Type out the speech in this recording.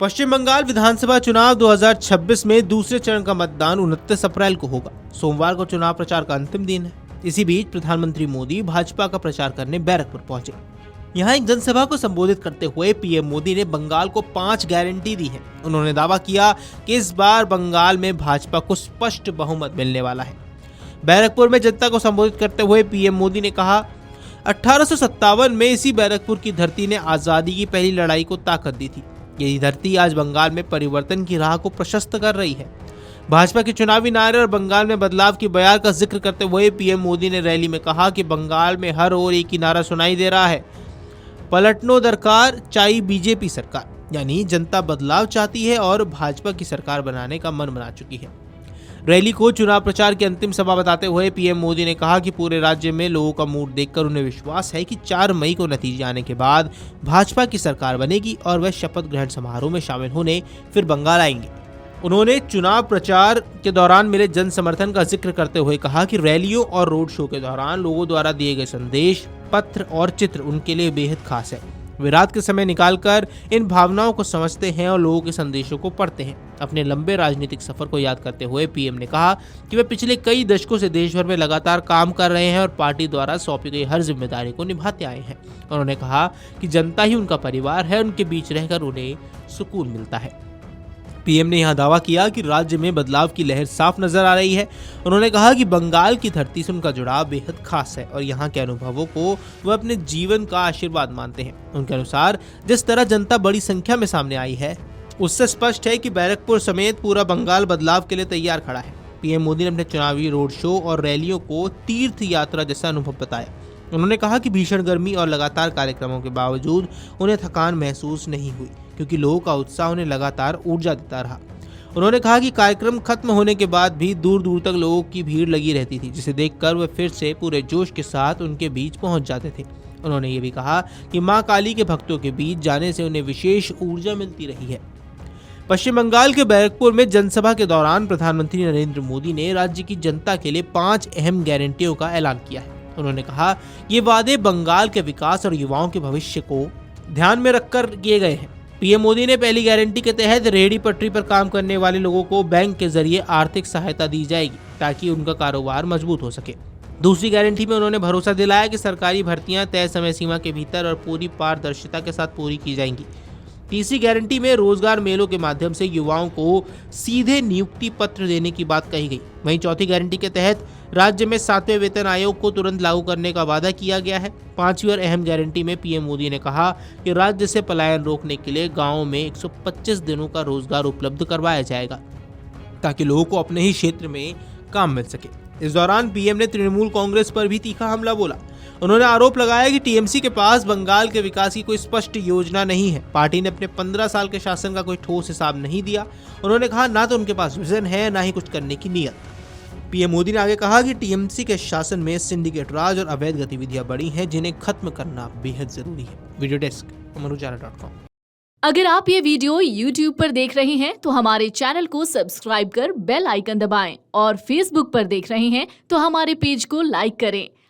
पश्चिम बंगाल विधानसभा चुनाव 2026 में दूसरे चरण का मतदान 29 अप्रैल को होगा। सोमवार को चुनाव प्रचार का अंतिम दिन है। इसी बीच प्रधानमंत्री मोदी भाजपा का प्रचार करने बैरकपुर पहुंचे। यहां एक जनसभा को संबोधित करते हुए पीएम मोदी ने बंगाल को 5 गारंटी दी है। उन्होंने दावा किया कि इस बार बंगाल में भाजपा को स्पष्ट बहुमत मिलने वाला है। बैरकपुर में जनता को संबोधित करते हुए पीएम मोदी ने कहा, 1857 में इसी बैरकपुर की धरती ने आजादी की पहली लड़ाई को ताकत दी थी। यही धरती आज बंगाल में परिवर्तन की राह को प्रशस्त कर रही है। भाजपा के चुनावी नारे और बंगाल में बदलाव की बयार का जिक्र करते हुए पीएम मोदी ने रैली में कहा कि बंगाल में हर ओर एक ही नारा सुनाई दे रहा है, पलटनो दरकार चाई बीजेपी सरकार, यानी जनता बदलाव चाहती है और भाजपा की सरकार बनाने का मन बना चुकी है। रैली को चुनाव प्रचार की अंतिम सभा बताते हुए पीएम मोदी ने कहा कि पूरे राज्य में लोगों का मूड देखकर उन्हें विश्वास है कि 4 मई को नतीजे आने के बाद भाजपा की सरकार बनेगी और वह शपथ ग्रहण समारोह में शामिल होने फिर बंगाल आएंगे। उन्होंने चुनाव प्रचार के दौरान मिले जन समर्थन का जिक्र करते हुए कहा कि रैलियों और रोड शो के दौरान लोगों द्वारा दिए गए संदेश, पत्र और चित्र उनके लिए बेहद खास है। वे रात के समय निकालकर इन भावनाओं को समझते हैं और लोगों के संदेशों को पढ़ते हैं। अपने लंबे राजनीतिक सफर को याद करते हुए पीएम ने कहा कि वे पिछले कई दशकों से देश भर में लगातार काम कर रहे हैं और पार्टी द्वारा सौंपी गई हर जिम्मेदारी को निभाते आए हैं। उन्होंने कहा कि जनता ही उनका परिवार है, उनके बीच रहकर उन्हें सुकून मिलता है। पीएम ने यहां दावा किया कि राज्य में बदलाव की लहर साफ नजर आ रही है। उन्होंने कहा कि बंगाल की धरती से उनका जुड़ाव बेहद खास है और यहां के अनुभवों को वह अपने जीवन का आशीर्वाद मानते हैं। उनके अनुसार जिस तरह जनता बड़ी संख्या में सामने आई है, उससे स्पष्ट है कि बैरकपुर समेत पूरा बंगाल बदलाव के लिए तैयार खड़ा है। पीएम मोदी ने अपने चुनावी रोड शो और रैलियों को तीर्थ यात्रा जैसा अनुभव बताया। उन्होंने कहा कि भीषण गर्मी और लगातार कार्यक्रमों के बावजूद उन्हें थकान महसूस नहीं हुई, क्योंकि लोगों का उत्साह उन्हें लगातार ऊर्जा देता रहा। उन्होंने कहा कि कार्यक्रम खत्म होने के बाद भी दूर दूर तक लोगों की भीड़ लगी रहती थी, जिसे देखकर वे फिर से पूरे जोश के साथ उनके बीच पहुंच जाते थे। उन्होंने ये भी कहा कि मां काली के भक्तों के बीच जाने से उन्हें विशेष ऊर्जा मिलती रही है। पश्चिम बंगाल के बैरकपुर में जनसभा के दौरान प्रधानमंत्री नरेंद्र मोदी ने राज्य की जनता के लिए 5 अहम गारंटियों का ऐलान किया है। उन्होंने कहा, ये वादे बंगाल के विकास और युवाओं के भविष्य को ध्यान में रखकर किए गए हैं। पीएम मोदी ने पहली गारंटी के तहत रेहड़ी पटरी पर काम करने वाले लोगों को बैंक के जरिए आर्थिक सहायता दी जाएगी, ताकि उनका कारोबार मजबूत हो सके। दूसरी गारंटी में उन्होंने भरोसा दिलाया कि सरकारी भर्तियां तय समय सीमा के भीतर और पूरी पारदर्शिता के साथ पूरी की जाएंगी। तीसरी गारंटी में रोजगार मेलों के माध्यम से युवाओं को सीधे नियुक्ति पत्र देने की बात कही गई। वहीं चौथी गारंटी के तहत राज्य में 7वें वेतन आयोग को तुरंत लागू करने का वादा किया गया है। 5वीं और अहम गारंटी में पीएम मोदी ने कहा कि राज्य से पलायन रोकने के लिए गाँव में 125 दिनों का रोजगार उपलब्ध करवाया जाएगा, ताकि लोगों को अपने ही क्षेत्र में काम मिल सके। इस दौरान पीएम ने तृणमूल कांग्रेस पर भी तीखा हमला बोला। उन्होंने आरोप लगाया कि टीएमसी के पास बंगाल के विकास की कोई स्पष्ट योजना नहीं है। पार्टी ने अपने 15 साल के शासन का कोई ठोस हिसाब नहीं दिया। उन्होंने कहा, ना तो उनके पास विजन है, ना ही कुछ करने की नीयत। पीएम मोदी ने आगे कहा कि टीएमसी के शासन में सिंडिकेट राज और अवैध गतिविधियां बढ़ी हैं, जिन्हें खत्म करना बेहद जरूरी है। Video desk amarujana.com। अगर आप ये वीडियो YouTube पर देख रहे हैं तो हमारे चैनल को सब्सक्राइब कर बेल आइकन दबाएं और Facebook पर देख रहे हैं तो हमारे पेज को लाइक करें।